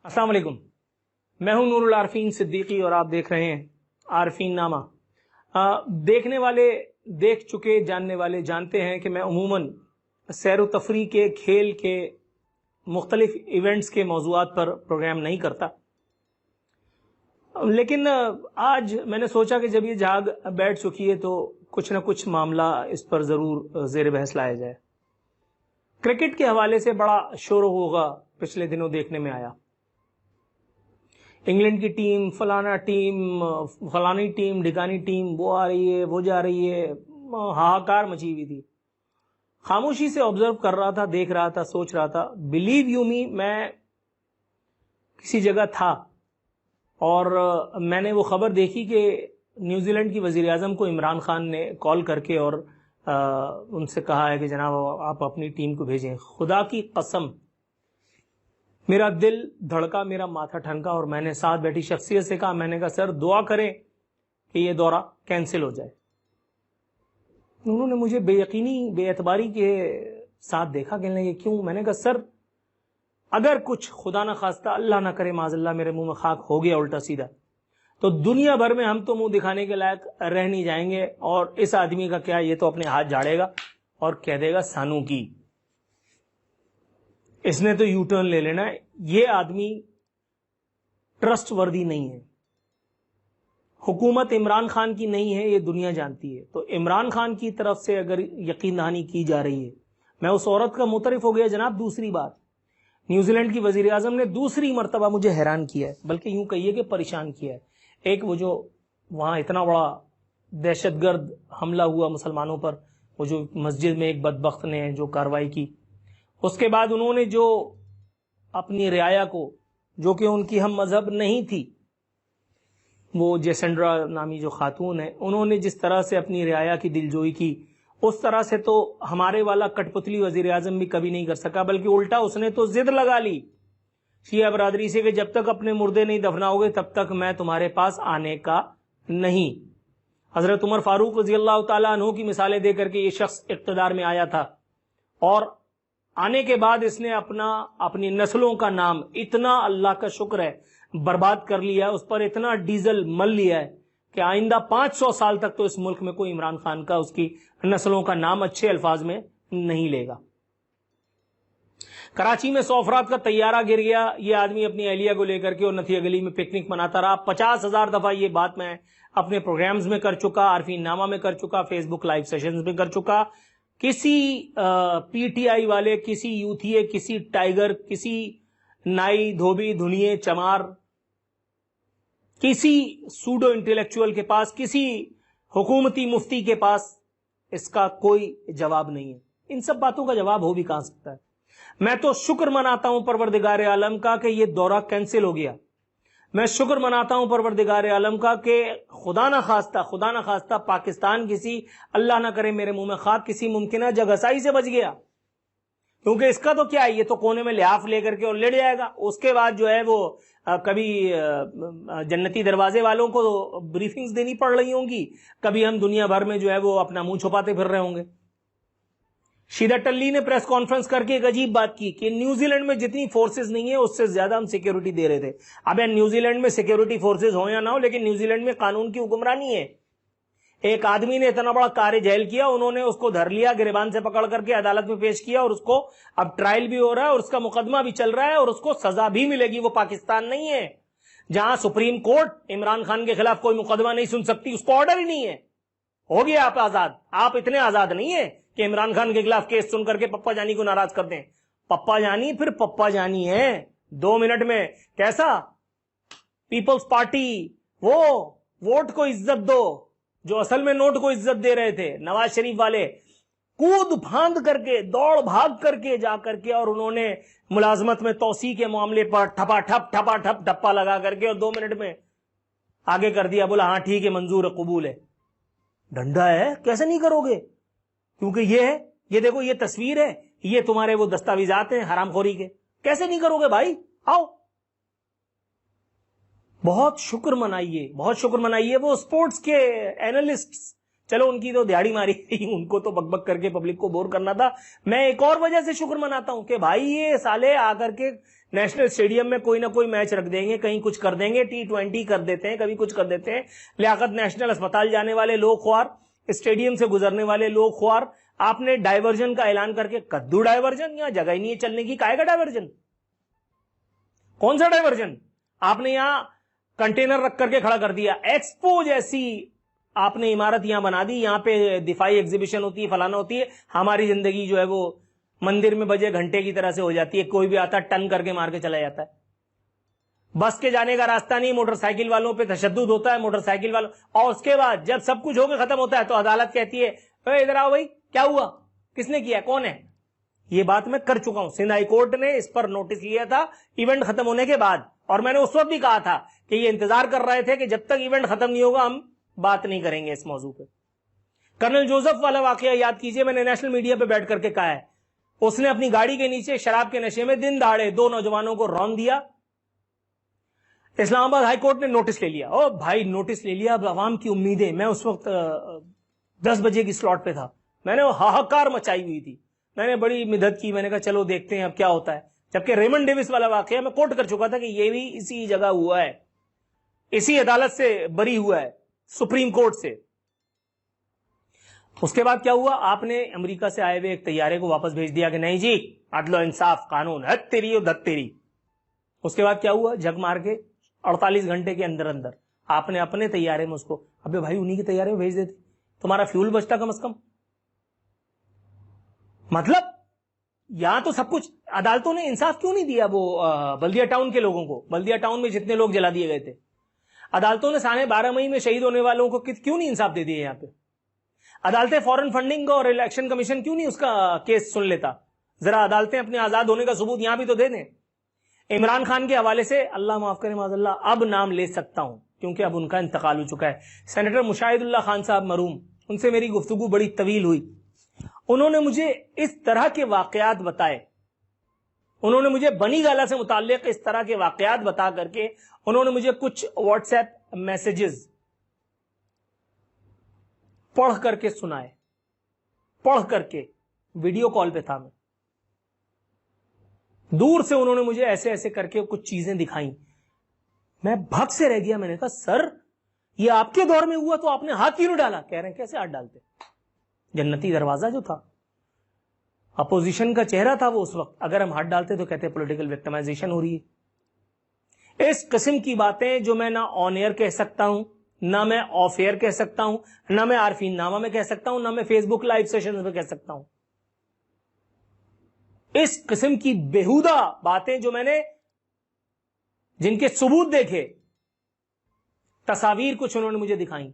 السلام علیکم، میں ہوں نور العارفین صدیقی اور آپ دیکھ رہے ہیں عارفین نامہ۔ دیکھنے والے دیکھ چکے، جاننے والے جانتے ہیں کہ میں عموماً سیر و تفریح کے، کھیل کے، مختلف ایونٹس کے موضوعات پر پروگرام نہیں کرتا، لیکن آج میں نے سوچا کہ جب یہ جھاگ بیٹھ چکی ہے تو کچھ نہ کچھ معاملہ اس پر ضرور زیر بحث لایا جائے۔ کرکٹ کے حوالے سے بڑا شور و غوغا پچھلے دنوں دیکھنے میں آیا۔ انگلینڈ کی ٹیم، فلانا ٹیم، فلانی ٹیم، ڈھکانی ٹیم، وہ آ رہی ہے، وہ جا رہی ہے، ہاہاکار مچی ہوئی تھی۔ خاموشی سے آبزرو کر رہا تھا، دیکھ رہا تھا، سوچ رہا تھا۔ بلیو یو می، میں کسی جگہ تھا اور میں نے وہ خبر دیکھی کہ نیوزی لینڈ کی وزیر اعظم کو عمران خان نے کال کر کے اور ان سے کہا ہے کہ جناب آپ اپنی ٹیم کو بھیجیں۔ خدا کی قسم میرا دل دھڑکا، میرا ماتھا ٹھنکا اور میں نے ساتھ بیٹھی شخصیت سے کہا، میں نے کہا سر دعا کریں کہ یہ دورہ کینسل ہو جائے۔ انہوں نے مجھے بے یقینی، بے اعتباری کے ساتھ دیکھا، کہنے لگے کیوں؟ میں نے کہا سر اگر کچھ خدا نہ خواستہ، اللہ نہ کرے معاذ اللہ، میرے منہ میں خاک ہو گیا الٹا سیدھا، تو دنیا بھر میں ہم تو منہ دکھانے کے لائق رہ نہیں جائیں گے، اور اس آدمی کا کیا، یہ تو اپنے ہاتھ جھاڑے گا اور کہہ دے گا سانو کی، اس نے تو یو ٹرن لے لینا ہے، یہ آدمی ٹرسٹ وردی نہیں ہے۔ حکومت عمران خان کی نہیں ہے، یہ دنیا جانتی ہے۔ تو عمران خان کی طرف سے اگر یقین دہانی کی جا رہی ہے، میں اس عورت کا مترف ہو گیا۔ جناب دوسری بات، نیوزی لینڈ کی وزیر اعظم نے دوسری مرتبہ مجھے حیران کیا ہے، بلکہ یوں کہیے کہ پریشان کیا ہے۔ ایک وہ جو وہاں اتنا بڑا دہشت گرد حملہ ہوا مسلمانوں پر، وہ جو مسجد میں ایک بدبخت نے جو کارروائی کی، اس کے بعد انہوں نے جو اپنی رعایا کو، جو کہ ان کی ہم مذہب نہیں تھی، وہ جیسنڈرا نامی جو خاتون ہے، انہوں نے جس طرح سے اپنی رعایا کی دلجوئی کی، اس طرح سے تو ہمارے والا کٹ پتلی وزیر اعظم بھی کبھی نہیں کر سکا، بلکہ الٹا اس نے تو ضد لگا لی شیعہ برادری سے کہ جب تک اپنے مردے نہیں دفناؤ گے تب تک میں تمہارے پاس آنے کا نہیں۔ حضرت عمر فاروق رضی اللہ تعالیٰ عنہ کی مثالیں دے کر کے یہ شخص اقتدار میں آیا تھا، اور آنے کے بعد اس نے اپنی نسلوں کا نام اتنا، اللہ کا شکر ہے، برباد کر لیا، اس پر اتنا ڈیزل مل لیا ہے کہ آئندہ 500 سال تک تو اس ملک میں کوئی عمران خان کا، اس کی نسلوں کا نام اچھے الفاظ میں نہیں لے گا۔ کراچی میں 100 افراد کا طیارہ گر گیا، یہ آدمی اپنی اہلیہ کو لے کر کے اور نتھیا گلی میں پکنک مناتا رہا۔ 50,000 دفعہ یہ بات میں اپنے پروگرامز میں کر چکا، عارفین نامہ میں کر چکا، فیس بک لائیو سیشنز میں کر چکا۔ کسی پی ٹی آئی والے، کسی یوتھیے، کسی ٹائیگر، کسی نائی دھوبی دھنیے چمار، کسی سوڈو انٹلیکچوئل کے پاس، کسی حکومتی مفتی کے پاس اس کا کوئی جواب نہیں ہے۔ ان سب باتوں کا جواب ہو بھی کہاں سکتا ہے؟ میں تو شکر مناتا ہوں پروردگار عالم کا کہ یہ دورہ کینسل ہو گیا۔ میں شکر مناتا ہوں پروردگار عالم کا کہ خدا نہ خواستہ پاکستان کسی، اللہ نہ کرے میرے منہ میں خاک، کسی ممکنہ جگہسائی سے بچ گیا، کیونکہ اس کا تو کیا ہے، یہ تو کونے میں لحاف لے کر کے اور لڑ جائے گا۔ اس کے بعد جو ہے وہ کبھی جنتی دروازے والوں کو بریفنگز دینی پڑ رہی ہوں گی، کبھی ہم دنیا بھر میں جو ہے وہ اپنا منہ چھپاتے پھر رہے ہوں گے۔ شیدہ ٹلی نے پریس کانفرنس کر کے ایک عجیب بات کی کہ نیوزی لینڈ میں جتنی فورسز نہیں ہیں اس سے زیادہ ہم سیکیورٹی دے رہے تھے۔ اب نیوزی لینڈ میں سیکیورٹی فورسز ہوں یا نہ ہو، لیکن نیوزی لینڈ میں قانون کی حکمرانی ہے۔ ایک آدمی نے اتنا بڑا کار جیل کیا، انہوں نے اس کو دھر لیا، گریبان سے پکڑ کر کے عدالت میں پیش کیا، اور اس کو اب ٹرائل بھی ہو رہا ہے اور اس کا مقدمہ بھی چل رہا ہے اور اس کو سزا بھی ملے گی۔ وہ پاکستان نہیں ہے جہاں سپریم کورٹ عمران خان کے خلاف کوئی مقدمہ نہیں سن سکتی، اس کو آرڈر ہی نہیں ہے۔ ہو گیا آپ آزاد، آپ اتنے آزاد نہیں ہیں کہ عمران خان کے خلاف کیس سن کر کے پپا جانی کو ناراض کر دیں۔ پپا جانی پھر پپا جانی ہے 2 منٹ میں۔ کیسا پیپلز پارٹی، وہ ووٹ کو عزت دو جو اصل میں نوٹ کو عزت دے رہے تھے، نواز شریف والے کود پھاند کر کے، دوڑ بھاگ کر کے جا کر کے، اور انہوں نے ملازمت میں توسیع کے معاملے پر ٹھپا ٹھپ ڈپا لگا کر کے اور 2 منٹ میں آگے کر دیا، بولا ہاں ٹھیک ہے، منظور ہے، قبول ہے۔ ڈنڈا ہے، کیسے نہیں کرو گے؟ کیونکہ یہ ہے، یہ دیکھو، یہ تصویر ہے، یہ تمہارے وہ دستاویزات ہیں حرام خوری کے، کیسے نہیں کرو گے بھائی؟ آؤ، بہت شکر منائیے، بہت شکر منائیے۔ وہ سپورٹس کے اینالسٹ چلو ان کی تو دیہڑی ماری تھی, ان کو تو بک بک کر کے پبلک کو بور کرنا تھا. میں ایک اور وجہ سے شکر مناتا ہوں کہ بھائی یہ سالے آ کر کے نیشنل اسٹیڈیم میں کوئی نہ کوئی میچ رکھ دیں گے, کہیں کچھ کر دیں گے, T20 کر دیتے ہیں, کبھی کچھ کر دیتے ہیں. لیاقت نیشنل اسپتال جانے والے لوگ خوار, اسٹیڈیم سے گزرنے والے لوگ خوار. آپ نے ڈائیورژن کا اعلان کر کے, کدو ڈائیورژن, یہاں جگہ ہی نہیں ہے چلنے کی, کائے کا ڈائیورژن, کون سا ڈائیورژن؟ آپ نے یہاں کنٹینر رکھ کر کے کھڑا کر دیا. ایکسپو جیسی آپ نے عمارت یہاں بنا دی, یہاں پہ دفاعی ایگزیبیشن ہوتی ہے, فلانا ہوتی ہے. ہماری زندگی جو ہے وہ مندر میں بجے گھنٹے کی طرح سے ہو جاتی ہے, کوئی بھی آتا ٹن کر کے مار کے چلا جاتا ہے. بس کے جانے کا راستہ نہیں, موٹر سائیکل والوں پہ تشدد ہوتا ہے, موٹر سائیکل والوں. اور اس کے بعد جب سب کچھ ہو کے ختم ہوتا ہے تو عدالت کہتی ہے ادھر آؤ بھائی, کیا ہوا, کس نے کیا, کون ہے. یہ بات میں کر چکا ہوں, سندھ ہائی کورٹ نے اس پر نوٹس لیا تھا ایونٹ ختم ہونے کے بعد, اور میں نے اس وقت بھی کہا تھا کہ یہ انتظار کر رہے تھے کہ جب تک ایونٹ ختم نہیں ہوگا ہم بات نہیں کریں گے اس موضوع پہ. کرنل جوزف والا واقعہ یاد کیجئے, میں نے نیشنل میڈیا پہ بیٹھ کر کے کہا ہے, اس نے اپنی گاڑی کے نیچے شراب کے نشے میں دن دہاڑے 2 نوجوانوں کو رون دیا. اسلام آباد ہائی کورٹ نے نوٹس لے لیا. او بھائی نوٹس لے لیا, اب عوام کی امیدیں. میں اس وقت 10 بجے کی سلاٹ پہ تھا, میں نے ہاہاکار مچائی ہوئی تھی, میں نے بڑی مدد کی, میں نے کہا چلو دیکھتے ہیں اب کیا ہوتا ہے. جبکہ ریمنڈ ڈیوس والا واقعہ میں کوٹ کر چکا تھا کہ یہ بھی اسی جگہ ہوا ہے, اسی عدالت سے بری ہوا ہے, سپریم کورٹ سے. اس کے بعد کیا ہوا, آپ نے امریکہ سے آئے ہوئے ایک طیارے کو واپس بھیج دیا کہ نہیں جی عدل و انصاف, قانون, حد تیری و دھت تیری. اس کے بعد کیا ہوا, جھگ مار کے 48 گھنٹے کے اندر اندر آپ نے اپنے طیارے میں اس کو, ابے بھائی انہی کے طیارے میں بھیج دیتے, تمہارا فیول بچتا کم از کم. مطلب یہاں تو سب کچھ, عدالتوں نے انصاف کیوں نہیں دیا وہ بلدیہ ٹاؤن کے لوگوں کو, بلدیہ ٹاؤن میں جتنے لوگ جلا دیے گئے تھے, عدالتوں نے 12.5 مئی میں شہید ہونے والوں کو کیوں نہیں انصاف دے دیے. یہاں پہ عدالتیں فورن فنڈنگ اور الیکشن کمیشن کیوں نہیں اس کا کیس سن لیتا. ذرا عدالتیں اپنے آزاد ہونے کا ثبوت یہاں بھی تو دے دیں. عمران خان کے حوالے سے اللہ معاف کرے معاذ اللہ, اب نام لے سکتا ہوں کیونکہ اب ان کا انتقال ہو چکا ہے. سینیٹر مشاہد اللہ خان صاحب مرحوم, ان سے میری گفتگو بڑی طویل ہوئی. انہوں نے مجھے اس طرح کے واقعات بتائے, انہوں نے مجھے بنی گالہ سے متعلق اس طرح کے واقعات بتا کر کے, انہوں نے مجھے کچھ واٹس ایپ میسجز پڑھ کر کے سنائے, پڑھ کر کے, ویڈیو کال پہ تھا میں, دور سے انہوں نے مجھے ایسے ایسے کر کے کچھ چیزیں دکھائیں. میں بھگ سے رہ گیا, میں نے کہا سر یہ آپ کے دور میں ہوا تو آپ نے ہاتھ کیوں ڈالا؟ کہہ رہے ہیں کیسے ہاتھ ڈالتے, جنتی دروازہ جو تھا, اپوزیشن کا چہرہ تھا وہ اس وقت, اگر ہم ہاتھ ڈالتے تو کہتے پولیٹیکل وکٹمائزیشن ہو رہی ہے. اس قسم کی باتیں جو میں نہ آن ایئر کہہ سکتا ہوں, نہ میں آف ایئر کہہ سکتا ہوں, نہ میں عارفین نامہ میں کہہ سکتا ہوں, نہ میں فیس بک لائیو سیشن میں کہہ سکتا ہوں. اس قسم کی بےہودہ باتیں جو میں نے, جن کے ثبوت دیکھے, تصاویر کچھ انہوں نے مجھے دکھائیں,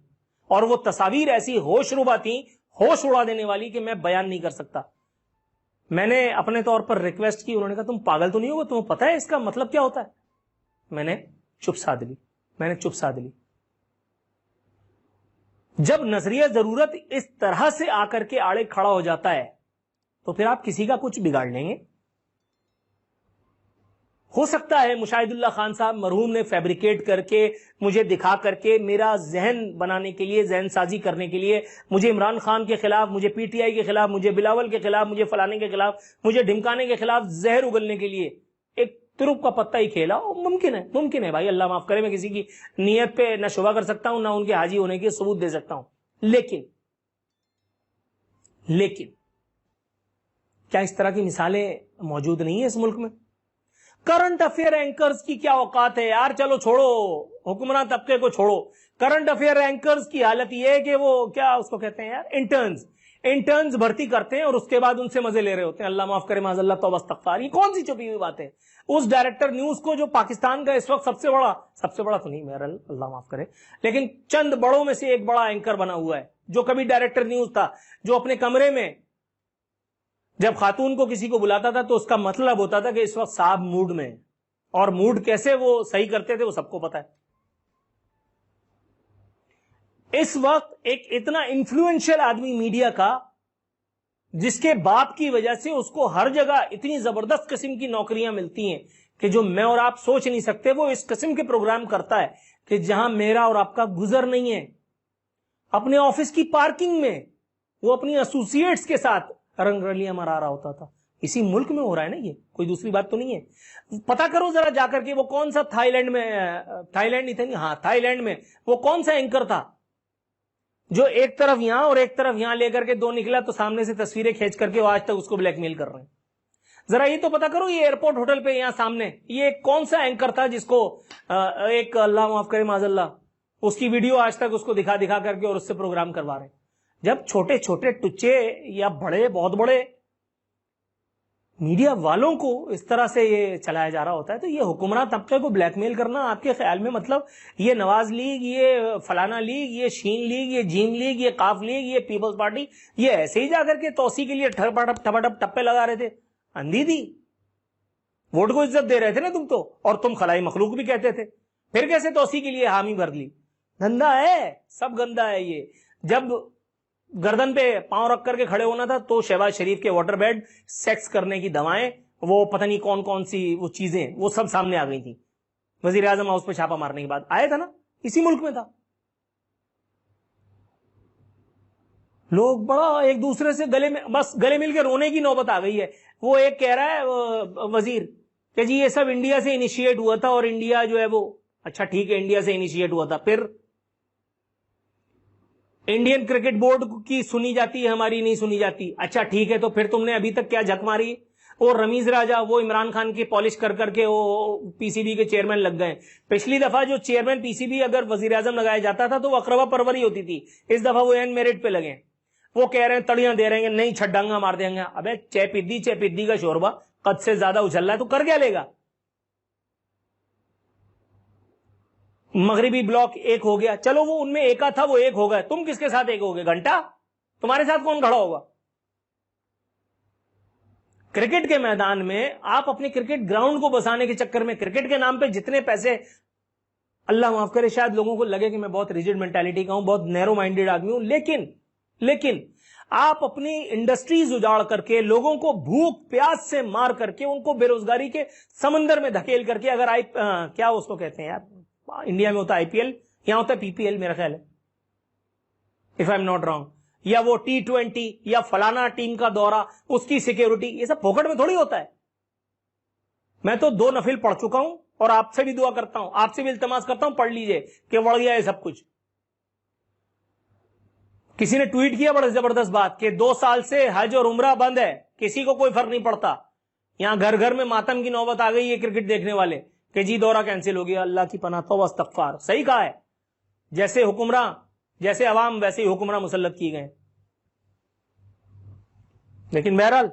اور وہ تصاویر ایسی ہوش ربا تھیں, ہوش اڑا دینے والی, کہ میں بیان نہیں کر سکتا. میں نے اپنے طور پر ریکویسٹ کی, انہوں نے کہا تم پاگل تو نہیں ہوگا, تمہیں پتہ ہے اس کا مطلب کیا ہوتا ہے؟ میں نے چپ سادھ لی. جب نظریہ ضرورت اس طرح سے آ کر کے آڑے کھڑا ہو جاتا ہے تو پھر آپ کسی کا کچھ بگاڑ لیں گے. ہو سکتا ہے مشاہد اللہ خان صاحب مرحوم نے فیبریکیٹ کر کے, مجھے دکھا کر کے, میرا ذہن بنانے کے لیے, ذہن سازی کرنے کے لیے, مجھے عمران خان کے خلاف, مجھے پی ٹی آئی کے خلاف, مجھے بلاول کے خلاف, مجھے فلانے کے خلاف, مجھے ڈھمکانے کے خلاف زہر اگلنے کے لیے ایک ترپ کا پتہ ہی کھیلا. ممکن ہے بھائی, اللہ معاف کرے, میں کسی کی نیت پہ نہ شبہ کر سکتا ہوں, نہ ان کے حاجی ہونے کے ثبوت دے سکتا ہوں. لیکن کیا اس طرح کی مثالیں موجود نہیں ہیں اس ملک میں؟ کرنٹ افیئر اینکرز کی کیا اوقات ہے یار, چلو چھوڑو, حکمراں طبقے کو چھوڑو. کرنٹ افیئر اینکرز کی حالت یہ ہے کہ وہ کیا اس کو کہتے ہیں یار, انٹرنز بھرتی کرتے ہیں اور اس کے بعد ان سے مزے لے رہے ہوتے ہیں. اللہ معاف کرے معاذ اللہ, توبہ استغفار. یہ کون سی چھپی ہوئی بات ہے؟ اس ڈائریکٹر نیوز کو جو پاکستان کا اس وقت سب سے بڑا تو نہیں میرا, اللہ معاف کرے, لیکن چند بڑوں میں سے ایک بڑا اینکر بنا ہوا ہے, جو کبھی ڈائریکٹر نیوز تھا, جو اپنے کمرے میں جب خاتون کو کسی کو بلاتا تھا تو اس کا مطلب ہوتا تھا کہ اس وقت صاحب موڈ میں, اور موڈ کیسے وہ صحیح کرتے تھے وہ سب کو پتا ہے. اس وقت ایک اتنا انفلوئنشل آدمی میڈیا کا, جس کے باپ کی وجہ سے اس کو ہر جگہ اتنی زبردست قسم کی نوکریاں ملتی ہیں کہ جو میں اور آپ سوچ نہیں سکتے, وہ اس قسم کے پروگرام کرتا ہے کہ جہاں میرا اور آپ کا گزر نہیں ہے. اپنے آفس کی پارکنگ میں وہ اپنی ایسوسیٹس کے ساتھ رنگ رلیاں مرا رہا ہوتا تھا. اسی ملک میں ہو رہا ہے نا, یہ کوئی دوسری بات تو نہیں ہے. پتا کرو ذرا جا کر کے وہ کون سا تھائی لینڈ نہیں تھا, ہاں تھائی لینڈ میں وہ کون سا اینکر تھا جو ایک طرف یہاں اور ایک طرف یہاں لے کر کے دو نکلا تو سامنے سے تصویریں کھینچ کر کے وہ آج تک اس کو بلیک میل کر رہے ہیں. ذرا یہ تو پتا کرو, یہ ایئرپورٹ ہوٹل پہ یہاں سامنے یہ کون سا اینکر تھا جس کو ایک اللہ معاف کرے معاذ اللہ اس کی ویڈیو آج تک اس کو دکھا دکھا کر کے اور اس سے پروگرام کروا رہے ہیں. جب چھوٹے چھوٹے ٹچے یا بڑے بہت بڑے میڈیا والوں کو اس طرح سے یہ چلایا جا رہا ہوتا ہے تو یہ حکمراں طبقے کو بلیک میل کرنا آپ کے خیال میں مطلب یہ نواز لیگ, یہ فلانا لیگ, یہ شین لیگ, یہ جیم لیگ, یہ قاف لیگ, یہ پیپلز پارٹی یہ ایسے ہی جا کر کے توسیع کے لیے ٹپے لگا رہے تھے؟ اندھی دی ووٹ کو عزت دے رہے تھے نا تم تو, اور تم خلائی مخلوق بھی کہتے تھے, پھر کیسے توسیع کے لیے حامی بھر لی؟ دھندا ہے, سب گندا ہے یہ. جب گردن پہ پاؤں رکھ کر کے کھڑے ہونا تھا تو شہباز شریف کے واٹر بیڈ, سیکس کرنے کی دوائیں, وہ پتہ نہیں کون کون سی وہ چیزیں, وہ سب سامنے آ گئی تھی. وزیر اعظم ہاؤس پہ چھاپا مارنے کے بعد آیا تھا نا, اسی ملک میں تھا. لوگ بڑا ایک دوسرے سے گلے مل کے رونے کی نوبت آ گئی ہے. وہ ایک کہہ رہا ہے وزیر کہ جی یہ سب انڈیا سے انیشیٹ ہوا تھا, اور انڈیا جو ہے وہ اچھا ٹھیک ہے انڈیا سے انیشیٹ ہوا تھا, پھر انڈین کرکٹ بورڈ کی سنی جاتی ہے, ہماری نہیں سنی جاتی. اچھا ٹھیک ہے, تو پھر تم نے ابھی تک کیا جھک ماری؟ اور رمیز راجہ وہ عمران خان کی پالش کر کر کے وہ پی سی بی کے چیئرمین لگ گئے. پچھلی دفعہ جو چیئرمین پی سی بی اگر وزیر اعظم لگایا جاتا تھا تو وہ اقربا پروری ہوتی تھی, اس دفعہ وہ این میرٹ پہ لگے. وہ کہہ رہے ہیں تڑیاں دے رہے ہیں, نہیں چھڈانگا مار دیں گے. ابے چہ پدی کا شوربا قد سے زیادہ اچھل رہا ہے تو کر کیا لے گا؟ مغربی بلاک ایک ہو گیا, چلو وہ ان میں ایکا تھا وہ ایک ہو گیا, تم کس کے ساتھ ایک ہو گئے؟ گھنٹا تمہارے ساتھ کون کھڑا ہوگا؟ کرکٹ کے میدان میں آپ اپنے کرکٹ گراؤنڈ کو بسانے کے چکر میں کرکٹ کے نام پہ جتنے پیسے, اللہ معاف کرے شاید لوگوں کو لگے کہ میں بہت ریجڈ مینٹالٹی کا ہوں, بہت نیرو مائنڈیڈ آدمی ہوں, لیکن آپ اپنی انڈسٹریز اجاڑ کر کے لوگوں کو بھوک پیاس سے مار کر کے ان کو بے روزگاری کے سمندر میں دھکیل کر کے, اگر کیا اس کو کہتے ہیں یار, انڈیا میں ہوتا ہے آئی پی ایل, یہاں ہوتا ہے پی پی ایل میرا خیال ہے, if I am not wrong, یا وہ T20 یا فلانا ٹیم کا دورہ, اس کی سیکیورٹی, یہ سب پھوکٹ میں تھوڑی ہوتا ہے. میں تو 2 نفل پڑھ چکا ہوں اور آپ سے بھی دعا کرتا ہوں, آپ سے بھی التماس کرتا ہوں پڑھ لیجئے کہ وڑ گیا یہ سب کچھ. کسی نے ٹویٹ کیا بڑا زبردست بات کہ 2 سال سے حج اور عمرہ بند ہے, کسی کو کوئی فرق نہیں پڑتا. یہاں گھر گھر میں ماتم کی نوبت آ گئی ہے کرکٹ دیکھنے والے کہ جی دورہ کینسل ہو گیا. اللہ کی پناہ, توبہ استغفار. صحیح کہا ہے, جیسے حکمراں جیسے عوام ویسے ہی حکمراں مسلط کیے گئے. لیکن بہرحال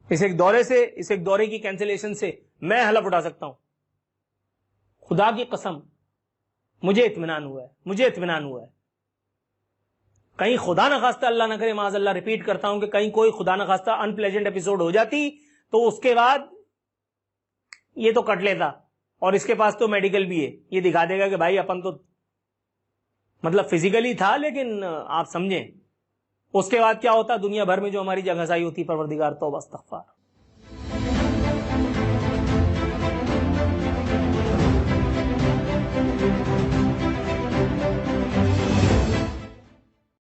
اس ایک دورے کی کینسلیشن سے میں حلف اٹھا سکتا ہوں, خدا کی قسم مجھے اطمینان ہوا ہے. کہیں خدا نخواستہ, اللہ نہ کرے معاذ اللہ, ریپیٹ کرتا ہوں کہ کہیں کوئی خدا نخواستہ ان پلیزنٹ ایپیسوڈ ہو جاتی تو اس کے بعد یہ تو کٹ لیتا, اور اس کے پاس تو میڈیکل بھی ہے, یہ دکھا دے گا کہ بھائی اپن تو مطلب فزیکلی تھا لیکن آپ سمجھیں اس کے بعد کیا ہوتا دنیا بھر میں جو ہماری جگہ سائی ہوتی. پروردگار توبہ استغفار.